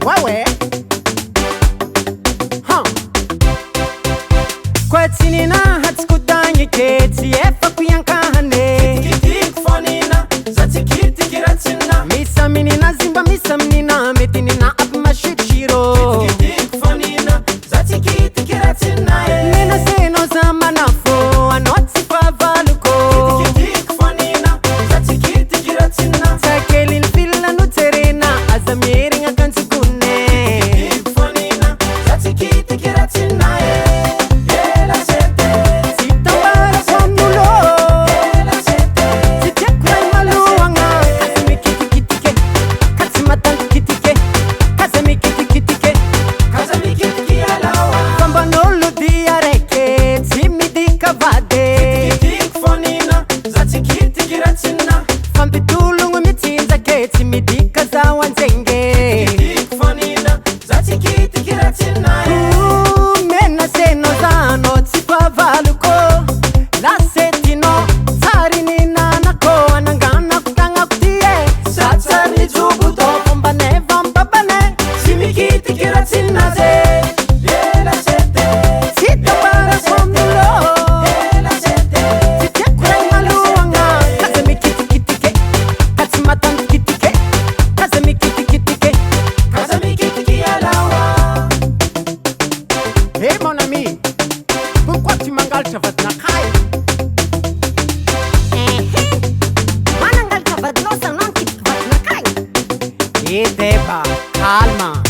Wawe Kwatinina hatskudanye keti efa kuyankahane Tikitik fonina zatikiti kiratina Misa minina zimba misa minina metinina apmashishiro Tikitik fonina zatikiti kiratina Nina seno zamanafo anotsi pavaluko Tikitik fonina zatikiti kiratina Takelin fila nuterena azamieri ngakanzukune Tikitik fonina zatikiti kiratina Midika za wanzenge fonina zatikiti kiratina mena seno zano tsipavaluko Lasety no tsarini nanako anangana kutanga kutie satsani jubuto Pombane vampabane simikiti kiratina ze Lasety Sitambara somulo Lasety Titekura maluanga Kazami kitikitike Katsimatan kitike Kazami kitikitike Kazami kitiki alawa Hey mon ami, pourquoi tu m'engales ta vatna kai? Manangal ta vatno sa non kit vatna kai. Iteba, calma.